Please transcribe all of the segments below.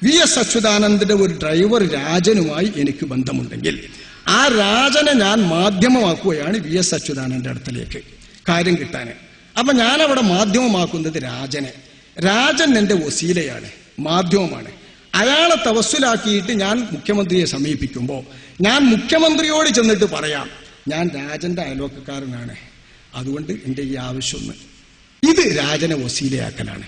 VS അച്യുതാനന്ദന്റെ ഒരു driver രാജനുമായി എനിക്ക് ബന്ധമുണ്ടെങ്കിൽ ആ രാജനെ ഞാൻ മാധ്യമമാക്കുകയാണ് VS അച്യുതാനന്ദന്റെ അടുത്തേക്ക് കാര്യം കിട്ടാൻ. അപ്പൊ ഞാൻ അവിടെ മാധ്യമമാക്കുന്നത് രാജനെ. രാജൻ എന്റെ വസീലയാണ്, മാധ്യമമാണ്. അയാളെ തവസ്സുലാക്കിയിട്ട് ഞാൻ മുഖ്യമന്ത്രിയെ സമീപിക്കുമ്പോൾ ഞാൻ മുഖ്യമന്ത്രിയോട് ചെന്നിട്ട് പറയാം, ഞാൻ രാജന്റെ അയൽവക്കക്കാരനാണ്, അതുകൊണ്ട് എന്റെ ഈ ആവശ്യമൊന്ന്. ഇത് രാജനെ വസീലയാക്കലാണ്.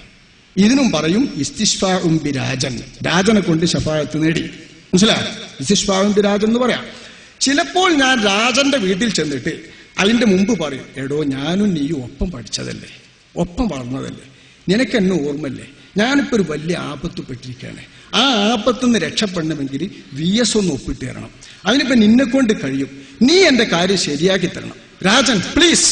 ഇതിനും പറയും ഇസ്തിശ്ഫാഉൻ ബി രാജൻ, രാജനെ കൊണ്ട് ശഫാഅത്ത് നേടി. മനസ്സിലായോ? ഇസ്തിശ്ഫാഉൻ ബി രാജൻ എന്ന് പറയാം. ചിലപ്പോൾ ഞാൻ രാജന്റെ വീട്ടിൽ ചെന്നിട്ട് അതിന്റെ മുമ്പ് പറയും, എടോ ഞാനും നീയും ഒപ്പം പഠിച്ചതല്ലേ, ഒപ്പം വളർന്നതല്ലേ, നിനക്കെന്നെ ഓർമ്മല്ലേ, ഞാനിപ്പോ ഒരു വലിയ ആപത്ത് പെട്ടിരിക്കുകയാണ്. ആ ആപത്തുനിന്ന് രക്ഷപ്പെടണമെങ്കിൽ VS ഒന്ന് ഒപ്പിട്ട് തരണം, അതിനിപ്പോ നിന്നെ കൊണ്ട് കഴിയും, നീ എന്റെ കാര്യം ശരിയാക്കി തരണം രാജൻ, പ്ലീസ്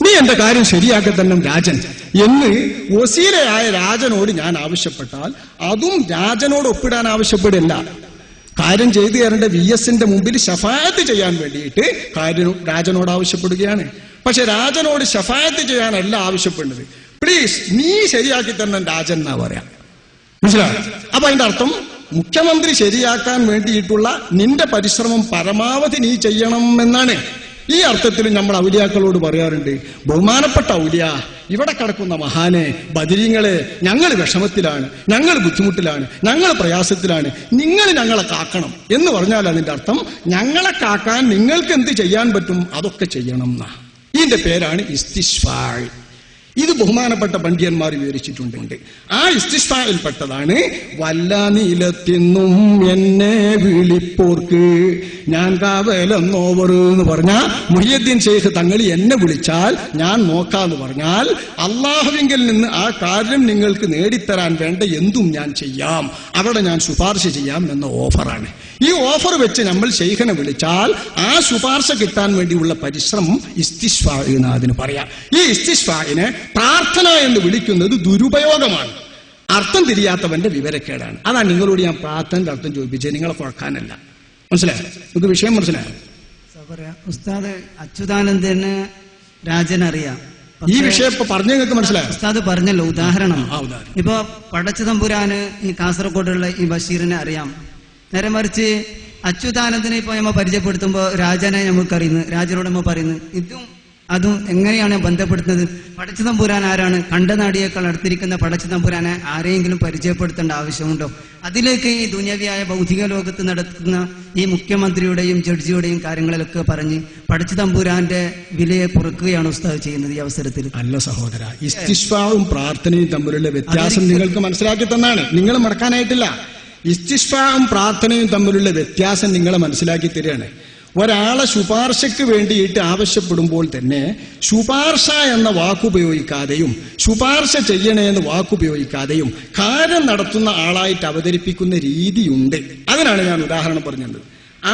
നീ എന്റെ കാര്യം ശരിയാക്കി തരണം രാജൻ എന്ന് വസീലയായ രാജനോട് ഞാൻ ആവശ്യപ്പെട്ടാൽ അതും രാജനോട് ഒപ്പിടാൻ ആവശ്യപ്പെടില്ല. കാര്യം ചെയ്തു തരേണ്ട VSന്റെ മുമ്പിൽ ശഫാഅത്ത് ചെയ്യാൻ വേണ്ടിയിട്ട് കാര്യം രാജനോട് ആവശ്യപ്പെടുകയാണ്. പക്ഷെ രാജനോട് ശഫാഅത്ത് ചെയ്യാനല്ല ആവശ്യപ്പെടുന്നത്, പ്ലീസ് നീ ശരിയാക്കി തരണം രാജൻ എന്നാ പറയാം. മനസ്സിലായോ? അപ്പൊ അതിന്റെ അർത്ഥം മുഖ്യമന്ത്രി ശരിയാക്കാൻ വേണ്ടിയിട്ടുള്ള നിന്റെ പരിശ്രമം പരമാവധി നീ ചെയ്യണം എന്നാണ്. ഈ അർത്ഥത്തിൽ നമ്മൾ ഔലിയാക്കളോട് പറയാറുണ്ട്, ബഹുമാനപ്പെട്ട ഔലിയ, ഇവിടെ കിടക്കുന്ന മഹാനെ, ബദരീങ്ങളെ, ഞങ്ങൾ വിഷമത്തിലാണ്, ഞങ്ങൾ ബുദ്ധിമുട്ടിലാണ്, ഞങ്ങൾ പ്രയാസത്തിലാണ്, നിങ്ങൾ ഞങ്ങളെ കാക്കണം എന്ന് പറഞ്ഞാൽ അതിന്റെ അർത്ഥം ഞങ്ങളെ കാക്കാൻ നിങ്ങൾക്ക് എന്ത് ചെയ്യാൻ പറ്റും അതൊക്കെ ചെയ്യണം എന്നാ. ഇതിന്റെ പേരാണ് ഇസ്തിശ്ഫാ. ഇത് ബഹുമാനപ്പെട്ട പണ്ഡിതന്മാർ വിവരിച്ചിട്ടുണ്ട്. ആ ഇസ്തിശ്ഫായിൽ പെട്ടതാണ് വല്ല നീലത്തിന്നും എന്നെ വിളിപ്പോർക്ക് ഞാൻ കാവലെന്നോവർ എന്ന് പറഞ്ഞാൽ മുഹിയുദ്ദീൻ ശൈഖ് തങ്ങൾ എന്നെ വിളിച്ചാൽ ഞാൻ നോക്കാന്ന് പറഞ്ഞാൽ അള്ളാഹുവിങ്കിൽ നിന്ന് ആ കാര്യം നിങ്ങൾക്ക് നേടിത്തരാൻ വേണ്ട എന്തും ഞാൻ ചെയ്യാം, അവിടെ ഞാൻ ശുപാർശ ചെയ്യാം എന്ന ഓഫറാണ്. ഈ ഓഫർ വെച്ച് നമ്മൾ ശൈഖിനെ വിളിച്ചാൽ ആ ശുപാർശ കിട്ടാൻ വേണ്ടിയുള്ള പരിശ്രമം ഇസ്തിശ്ഫാ എന്ന് അതിന് പറയാം. ഈ ഇസ്തിശ്ഫായിനെ പ്രാർത്ഥന എന്ന് വിളിക്കുന്നത് ദുരുപയോഗമാണ്, അർത്ഥം തിരിയാത്തവന്റെ വിവരക്കേടാണ്. അതാണ് നിങ്ങളോട് ഞാൻ പ്രാർത്ഥനയുടെ അർത്ഥം ചോദിപ്പിച്ചത്, നിങ്ങളെ കുഴക്കാനല്ല. മനസ്സിലായോ? നമുക്ക് വിഷയം മനസ്സിലായോ? ഉസ്താദ് അച്യുതാനന്ദന് രാജനറിയാം, ഈ വിഷയം ഇപ്പൊ പറഞ്ഞു നിങ്ങൾക്ക് മനസ്സിലായോ? ഉസ്താദ് പറഞ്ഞല്ലോ ഉദാഹരണം. ഇപ്പൊ പടച്ചതമ്പുരാന് ഈ കാസർഗോഡുള്ള ഈ ബഷീറിനെ അറിയാം, നേരെ മറിച്ച് അച്യുതാനന്ദനെ ഇപ്പൊ നമ്മ പരിചയപ്പെടുത്തുമ്പോ രാജനെ നമുക്കറിയുന്നു, രാജനോട് നമ്മ പറയുന്നു. ഇതും അതും എങ്ങനെയാണ് ബന്ധപ്പെടുത്തുന്നത്? പടച്ചതമ്പുരാൻ ആരാണ്? കണ്ടനാടിയേക്കാൾ അടുത്തിരിക്കുന്ന പടച്ചതമ്പുരാനെ ആരെയെങ്കിലും പരിചയപ്പെടുത്തേണ്ട ആവശ്യമുണ്ടോ? അതിലേക്ക് ഈ ദുനിയവിയായ ഭൗതിക ലോകത്ത് നടക്കുന്ന ഈ മുഖ്യമന്ത്രിയുടെയും ജഡ്ജിയുടെയും കാര്യങ്ങളിലൊക്കെ പറഞ്ഞ് പടച്ചതമ്പുരാന്റെ വിലയെ കുറക്കുകയാണ് ഉസ്താദ് ചെയ്യുന്നത് ഈ അവസരത്തിൽ. അല്ല സഹോദര, ഇസ്തിശ്ഫാവും പ്രാർത്ഥനയും തമ്മിലുള്ള വ്യത്യാസം നിങ്ങൾക്ക് മനസ്സിലാക്കി തന്നാണ്, നിങ്ങൾ മറക്കാനായിട്ടില്ല. ഇസ്തിശ്ഫാവും പ്രാർത്ഥനയും തമ്മിലുള്ള വ്യത്യാസം നിങ്ങളെ മനസ്സിലാക്കി തരികയാണ്. ഒരാളെ ശുപാർശയ്ക്ക് വേണ്ടിയിട്ട് ആവശ്യപ്പെടുമ്പോൾ തന്നെ ശുപാർശ എന്ന വാക്കുപയോഗിക്കാതെയും ശുപാർശ ചെയ്യണേ എന്ന് വാക്കുപയോഗിക്കാതെയും കാര്യം നടത്തുന്ന ആളായിട്ട് അവതരിപ്പിക്കുന്ന രീതിയുണ്ട്. അതിനാണ് ഞാൻ ഉദാഹരണം പറഞ്ഞത്.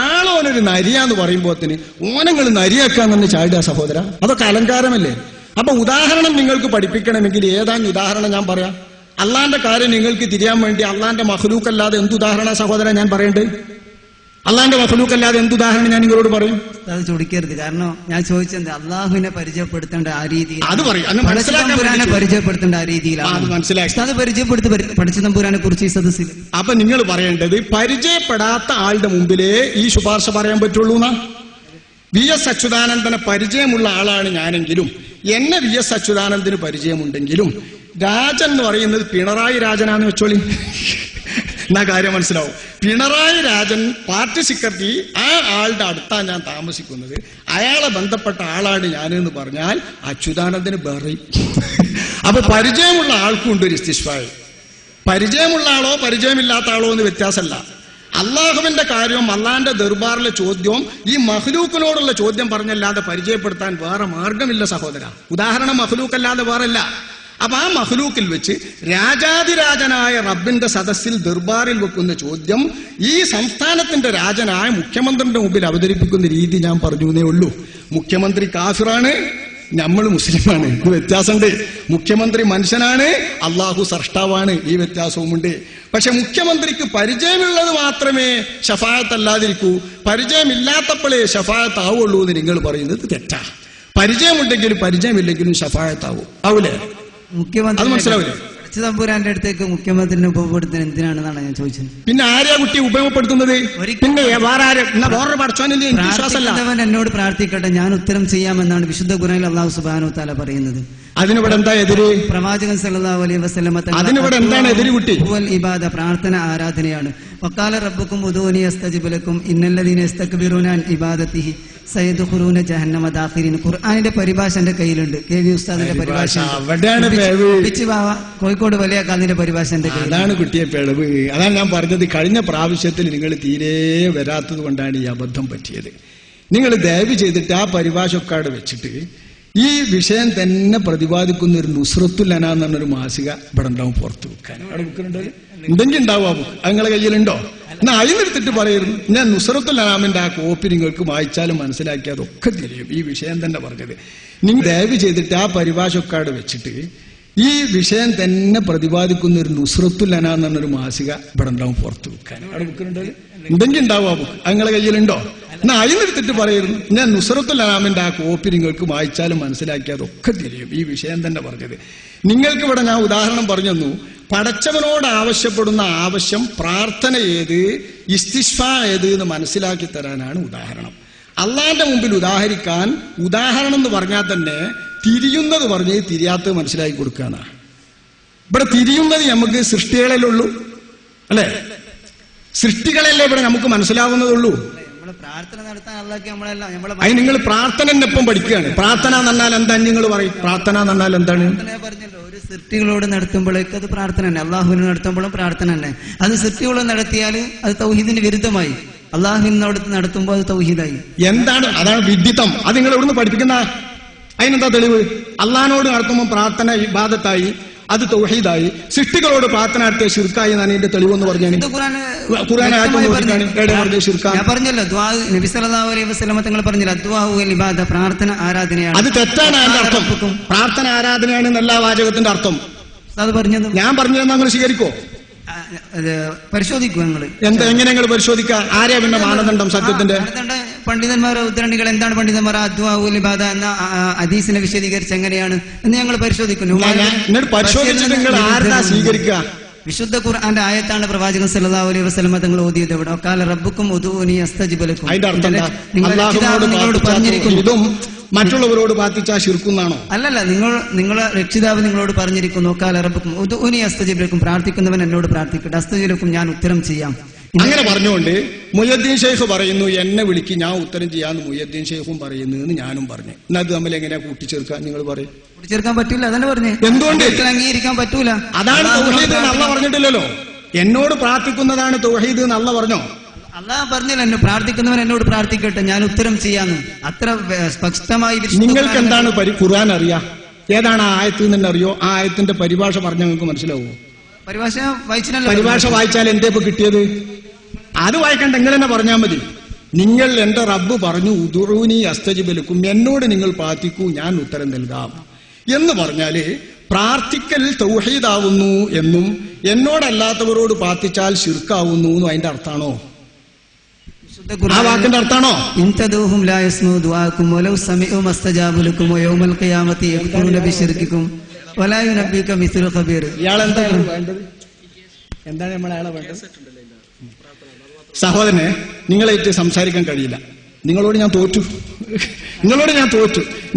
ആളോനൊരു നരിയാന്ന് പറയുമ്പോത്തിന് ഓനങ്ങൾ നരിയാക്കാൻ തന്നെ ചാടുക സഹോദര, അതൊക്കെ അലങ്കാരമല്ലേ? അപ്പൊ ഉദാഹരണം നിങ്ങൾക്ക് പഠിപ്പിക്കണമെങ്കിൽ ഏതാണ്ട് ഉദാഹരണം ഞാൻ പറയാം. അള്ളാന്റെ കാര്യം നിങ്ങൾക്ക് തിരിയാൻ വേണ്ടി അള്ളാന്റെ മഖ്ലൂക്കല്ലാതെ എന്തുദാഹരണ സഹോദര ഞാൻ പറയണ്ടേ? അള്ളാന്റെ മഖ്ലൂക്കല്ലാതെ എന്തുദാഹരണം ഞാൻ നിങ്ങളോട് പറയും? അത് ചോദിക്കരുത്, കാരണം ഞാൻ ചോദിച്ചത് അള്ളാഹുവിനെ പരിചയപ്പെടുത്തേണ്ട ആ രീതിയിൽ, അത് പറയും, പരിചയപ്പെടുത്തേണ്ട ആ രീതിയിലാണ് മനസ്സിലാക്കി അത് പരിചയപ്പെടുത്തി പടച്ചതമ്പുരാനെ കുറിച്ച് ഈ സദസ്സിൽ. അപ്പൊ നിങ്ങൾ പറയേണ്ടത് പരിചയപ്പെടാത്ത ആളുടെ മുമ്പിലേ ഈ ശുപാർശ പറയാൻ പറ്റുള്ളൂ എന്നാ. VS അച്യുതാനന്ദനെ പരിചയമുള്ള ആളാണ് ഞാനെങ്കിലും എന്നെ VS അച്യുതാനന്ദന് പരിചയമുണ്ടെങ്കിലും രാജൻ എന്ന് പറയുന്നത് പിണറായി രാജനാന്ന് വെച്ചോളി, എന്നാ കാര്യം മനസ്സിലാവും. പിണറായി രാജൻ പാർട്ടി സെക്രട്ടറി, ആ ആളുടെ അടുത്താണ് ഞാൻ താമസിക്കുന്നത്, അയാളെ ബന്ധപ്പെട്ട ആളാണ് ഞാനെന്ന് പറഞ്ഞാൽ അച്യുതാനന്ദന് ബറി. അപ്പൊ പരിചയമുള്ള ആൾക്കുണ്ട് ഒരു ഇസ്തിശ്ഫായ്, പരിചയമുള്ള ആളോ പരിചയമില്ലാത്ത ആളോ എന്ന് വ്യത്യാസമല്ല. അള്ളാഹുവിന്റെ കാര്യവും അള്ളാന്റെ ദർബാറിലെ ചോദ്യവും ഈ മഖ്ലൂക്കിനോടുള്ള ചോദ്യം പറഞ്ഞല്ലാതെ പരിചയപ്പെടുത്താൻ വേറെ മാർഗമില്ല സഹോദര. ഉദാഹരണം മഖ്ലൂക്കല്ലാതെ വേറല്ല. അപ്പൊ ആ മഖ്ലൂക്കിൽ വെച്ച് രാജാതിരാജനായ റബ്ബിന്റെ സദസ്സിൽ ദർബാറിൽ വെക്കുന്ന ചോദ്യം ഈ സംസ്ഥാനത്തിന്റെ രാജനായ മുഖ്യമന്ത്രിയുടെ മുമ്പിൽ അവതരിപ്പിക്കുന്ന രീതി ഞാൻ പറഞ്ഞു എന്നേ ഉള്ളൂ. മുഖ്യമന്ത്രി കാഫിറാണ്, നമ്മൾ മുസ്ലിമാണ്, ഇത് വ്യത്യാസമുണ്ട്. മുഖ്യമന്ത്രി മനുഷ്യനാണ്, അള്ളാഹു സൃഷ്ടാവാണ്, ഈ വ്യത്യാസവുമുണ്ട്. പക്ഷെ മുഖ്യമന്ത്രിക്ക് പരിചയമുള്ളത് മാത്രമേ ശഫാഅത്ത് അല്ലാതിരിക്കൂ, പരിചയമില്ലാത്തപ്പോഴേ ശഫാഅത്ത് ആവുള്ളൂ എന്ന് നിങ്ങൾ പറയുന്നത് തെറ്റാ. പരിചയമുണ്ടെങ്കിലും പരിചയമില്ലെങ്കിലും ശഫാഅത്ത് ആവൂലേ? മുഖ്യമന്ത്രി അത് മനസ്സിലാവില്ലേ? പടച്ച തമ്പുരാന്റെ അടുത്തേക്ക് മുഖ്യമന്ത്രിനെ ഉപയോഗപ്പെടുത്തുന്നത് എന്തിനാണെന്നാണ് ഞാൻ ചോദിച്ചത്. പിന്നെ ആരെയാ കുട്ടി ഉപയോഗപ്പെടുത്തുന്നത്? പിന്നെ വേറൊരു പടച്ചോനില്ലേ? പ്രാർത്ഥിക്കുന്നവൻ എന്നോട് പ്രാർത്ഥിക്കട്ടെ, ഞാൻ ഉത്തരം ചെയ്യാമെന്നാണ് വിശുദ്ധ ഖുർആനിൽ അല്ലാഹു സുബ്ഹാനഹു വ തആല പറയുന്നത്. അതിനിവിടെ എന്താ എതിര്? പ്രവാചകൻ സല്ലല്ലാഹു അലൈഹി വസല്ലം അതിനിവിടെ എന്താണ് എതിര് കുട്ടി? ഇബാദ, പ്രാർത്ഥന ആരാധനയാണ്. വഖാല റബ്ബുക്കും ഉദൂനി അസ്തജിബ് ലക്കും ഇന്നല്ലദീന യസ്തക്ബിറൂന അൻ ഇബാദത്തിഹി സയദ്ഖുലൂന ജഹന്നമ ദാഖിരീൻ. ഖുർആനിന്റെ പരിഭാഷ എന്റെ കയ്യിലുണ്ട്. കെ.വി. ഉസ്താദിന്റെ പരിഭാഷ. കോഴിക്കോട് വലിയ കാലിന്റെ പരിഭാഷ എന്റെ കയ്യിൽ. അതാണ് കുട്ടിയെ പിഴവ്. അതാണ് ഞാൻ പറഞ്ഞത്. കഴിഞ്ഞ പ്രാവശ്യത്തിൽ നിങ്ങൾ തീരെ വരാത്തത് കൊണ്ടാണ് ഈ അബദ്ധം പറ്റിയത്. നിങ്ങൾ ദയവ് ചെയ്തിട്ട് ആ പരിഭാഷക്കാട് വെച്ചിട്ട് ഈ വിഷയം തന്നെ പ്രതിപാദിക്കുന്ന ഒരു നുസ്രത്തുൽ അനാ എന്ന് പറഞ്ഞൊരു മാസിക ഇവിടെ ഉണ്ടാവും, പുറത്ത് വെക്കാൻ. അവിടെ ബുക്കിലുണ്ടോ? എന്തെങ്കിലും ഉണ്ടാവും ആ ബുക്ക്. അത് നിങ്ങളെ കയ്യിലുണ്ടോ? എന്നാൽ അതിനെടുത്തിട്ട് പറയുന്നു, ഞാൻ നുസ്രത്തുൽ അനാമിന്റെ ആ കോപ്പി നിങ്ങൾക്ക് വായിച്ചാലും മനസ്സിലാക്കിയാൽ അതൊക്കെ തിരിയും. ഈ വിഷയം തന്നെ പറഞ്ഞത്. നിങ്ങൾ ദയവ് ചെയ്തിട്ട് ആ പരിഭാഷക്കാട് വെച്ചിട്ട് ഈ വിഷയം തന്നെ പ്രതിപാദിക്കുന്ന ഒരു നുസ്രത്തുൽ അനാ എന്ന് പറഞ്ഞൊരു മാസിക ഇവിടെ ഉണ്ടാവും, പുറത്ത് വെക്കാൻ. അവിടെ ബുക്കിലുണ്ടോ? എന്തെങ്കിലും ഉണ്ടാവും ആ ബുക്ക്. അത് നിങ്ങളെ കയ്യിലുണ്ടോ? എന്നാൽ അതിനെടുത്തിട്ട് പറയുന്നു, ഞാൻ നുസ്രത്തുൽ അനാമിന്റെ ആ കോപ്പി നിങ്ങൾക്ക് വായിച്ചാലും മനസ്സിലാക്കിയാൽ അതൊക്കെ തിരിയും. ഈ വിഷയം തന്നെ പറഞ്ഞത്. നിങ്ങൾക്ക് ഇവിടെ ഞാൻ ഉദാഹരണം പറഞ്ഞു തന്നു. പടച്ചവനോട് ആവശ്യപ്പെടുന്ന ആവശ്യം, പ്രാർത്ഥന ഏത്, ഇസ്തിശ്ഫാ ഏത് എന്ന് മനസ്സിലാക്കി തരാനാണ് ഉദാഹരണം. അള്ളാന്റെ മുമ്പിൽ ഉദാഹരിക്കാൻ ഉദാഹരണം എന്ന് പറഞ്ഞാൽ തന്നെ തിരിയുന്നത് പറഞ്ഞ് തിരിയാത്തത് മനസ്സിലാക്കി കൊടുക്കുകയാണ്. ഇവിടെ തിരിയുന്നത് നമുക്ക് സൃഷ്ടികളല്ലേ അല്ലെ? സൃഷ്ടികളല്ലേ ഇവിടെ നമുക്ക് മനസ്സിലാവുന്നതുള്ളൂ. പ്രാർത്ഥന നടത്താൻ അല്ലാഹ് നമ്മളെല്ലാം അത് നിങ്ങൾ പ്രാർത്ഥനയൊപ്പം പഠിക്കുകയാണ്. പ്രാർത്ഥന എന്നാൽ എന്താ നിങ്ങൾ പറയും? പ്രാർത്ഥന എന്നാൽ എന്താണ്? പറഞ്ഞല്ലോ, ഒരു സൃഷ്ടികളോട് നടത്തുമ്പോഴേക്ക് അത് പ്രാർത്ഥന തന്നെ. അള്ളാഹുവിനെ നടത്തുമ്പോഴും പ്രാർത്ഥന തന്നെ. അത് സൃഷ്ടികളോട് നടത്തിയാൽ അത് തൗഹീദിന് വിരുദ്ധമായി. അള്ളാഹുവിനോട് നടത്തുമ്പോൾ അത് തൗഹീദായി. എന്താണ്? അതാണ് വിദ്യുത്തം. അത് നിങ്ങൾ എവിടുന്ന് പഠിപ്പിക്കുന്ന? അതിനെന്താ തെളിവ്? അള്ളാഹിനോട് നടത്തുമ്പോൾ പ്രാർത്ഥന ഇബാദത്തായി, അത് തൗഹീദായി. സൃഷ്ടികളോട് പ്രാർത്ഥന നടത്തിയ ശിർക്കായി എന്നാണ് ഇതിന്റെ തെളിവെന്ന് പറഞ്ഞാൽ ഞാൻ പറഞ്ഞല്ലോ, നബി സല്ലല്ലാഹു അലൈഹി വസല്ലം തങ്ങൾ പറഞ്ഞില്ല, അദ്വാഉ വൽ ഇബാദ, പ്രാർത്ഥന ആരാധനയാണ്. അത് തെറ്റാണ്. അതിന്റെ അർത്ഥം പ്രാർത്ഥന ആരാധനയാണ് എന്നല്ല വാചകത്തിന്റെ അർത്ഥം. അത് പറഞ്ഞത് ഞാൻ പറഞ്ഞത് നിങ്ങൾ സ്വീകരിക്കോ? പരിശോധിക്കും. എങ്ങനെ നിങ്ങൾ പരിശോധിക്കുക? ആരെയാ പിന്നെ മാനദണ്ഡം? സത്യത്തിന്റെ പണ്ഡിതന്മാരെ ഉദ്ധരണികൾ എന്താണ്? പണ്ഡിതന്മാർ അദ്വാഉ വൽ ഇബാദ എന്ന ഹദീസിനെ വിശദീകരിച്ച് എങ്ങനെയാണ് എന്ന് ഞങ്ങൾ പരിശോധിക്കുന്നു. പരിശോധിച്ചിട്ട് നിങ്ങൾ ആരാ സ്വീകരിക്കുക? വിശുദ്ധ ഖുർആന്റെ ആയത്താണ് പ്രവാചകൻ സല്ലല്ലാഹു അലൈഹി വസല്ലം തങ്ങൾ ഓതിയത്. ഇവിടെ വഖാല റബ്ബുക്കും ഉദൂനി അസ്തജിബ് ലക്കും. അതിന്റെ അർത്ഥം നിങ്ങളോട് പറഞ്ഞിരിക്കുന്നതും മറ്റുള്ളവരോട് പ്രാർത്ഥിച്ചാൽ ശിർക്കുന്നാണോ? അല്ലല്ല, നിങ്ങളെ രക്ഷിതാവ് നിങ്ങളോട് പറഞ്ഞിരിക്കുന്നു, വഖാല റബ്ബുക്കും ഉദൂനി അസ്തജിബ് ലക്കും, പ്രാർത്ഥിക്കുന്നവൻ എന്നോട് പ്രാർത്ഥിക്കട്ടെ, അസ്തജിബ് ലക്കും, ഞാൻ ഉത്തരം ചെയ്യാം. അങ്ങനെ പറഞ്ഞുകൊണ്ട് മുഹ്യിദ്ദീൻ ഷെയ്ഖ് പറയുന്നു, എന്നെ വിളിക്ക്, ഞാൻ ഉത്തരം ചെയ്യാന്ന് മുഹ്യിദ്ദീൻ ഷെയ്ഖും പറയുന്നു എന്ന് ഞാനും പറഞ്ഞു. എന്നാൽ അത് തമ്മിൽ എങ്ങനെയാ കൂട്ടിച്ചേർക്കാൻ? നിങ്ങൾ പറയും. കൂട്ടിച്ചേർക്കാൻ പറ്റില്ല. അതന്നെ പറഞ്ഞു. എന്തുകൊണ്ട്? അംഗീകരിക്കാൻ പറ്റൂല. അതാണ് തൗഹീദ് എന്ന് അല്ലാഹ് പറഞ്ഞിട്ടില്ലല്ലോ. എന്നോട് പ്രാർത്ഥിക്കുന്നതാണ് തൗഹീദ് എന്ന് അല്ലാഹ് പറഞ്ഞോ? അല്ലാഹ് പറഞ്ഞില്ല, എന്നെ പ്രാർത്ഥിക്കുന്നവൻ എന്നോട് പ്രാർത്ഥിക്കട്ടെ, ഞാൻ ഉത്തരം ചെയ്യാന്ന്. അത്ര സ്പഷ്ടമായി. നിങ്ങൾക്ക് എന്താണ് ഖുർആൻ അറിയാം? ഏതാണ് ആ ആയത്ത് എന്ന് അറിയോ? ആ ആയത്തിന്റെ പരിഭാഷ പറഞ്ഞാൽ നിങ്ങൾക്ക് മനസ്സിലാവുമോ? പരിഭാഷ വായിച്ചില്ല. പരിഭാഷ വായിച്ചാൽ എന്തേ ഇപ്പൊ കിട്ടിയത്? അത് വായിക്കണ്ട, നിങ്ങൾ തന്നെ പറഞ്ഞാൽ മതി. നിങ്ങൾ എന്റെ റബ്ബ് പറഞ്ഞു ഉദൂനി അസ്തജിബ് ലക്കും, എന്നോട് നിങ്ങൾ പ്രാർത്ഥിക്കൂ, ഞാൻ ഉത്തരം നൽകാം എന്ന് പറഞ്ഞാല് പ്രാർത്ഥിക്കൽ തൗഹീദാവുന്നു എന്നും എന്നോടല്ലാത്തവരോട് പ്രാർത്ഥിച്ചാൽ ശിർക്കാവുന്നു എന്നും അതിന്റെ അർത്ഥാണോ? ആ വാക്കിന്റെ അർത്ഥാണോ? ഇൻതദൂഹും ലാ യസ്മഉ ദുആക്കും വലൗ സമിഉ മസ്തജാബു ലക്കും വയൗമൽ ഖിയാമത്തി യക്ഫുറൂന ബിശിർകിക്കും വലാ യുനബ്ബിക മിസ്ലു ഖബീർ. ഇയാളെന്താണ് വേണ്ടത്? എന്താണ് നമ്മൾ അയാളെ വേണ്ടത്? സഹോദരനെ, നിങ്ങളായിട്ട് സംസാരിക്കാൻ കഴിയില്ല. നിങ്ങളോട് ഞാൻ തോറ്റു.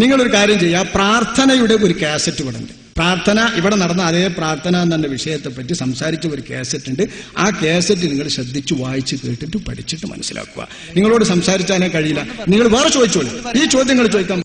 നിങ്ങളൊരു കാര്യം ചെയ്യുക, പ്രാർത്ഥനയുടെ ഒരു കാസറ്റ് ഇവിടെ ഉണ്ട്. പ്രാർത്ഥന ഇവിടെ നടന്ന അതേ പ്രാർത്ഥന എന്ന വിഷയത്തെ പറ്റി സംസാരിച്ച ഒരു കാസറ്റ് ഉണ്ട്. ആ കാസറ്റ് നിങ്ങൾ ശ്രദ്ധിച്ച് വായിച്ച് കേട്ടിട്ട് പഠിച്ചിട്ട് മനസ്സിലാക്കുക. നിങ്ങളോട് സംസാരിച്ചാലേ കഴിയില്ല. നിങ്ങൾ വേറെ ചോദിച്ചോളൂ. ഈ ചോദ്യങ്ങൾ ചോദിക്കാൻ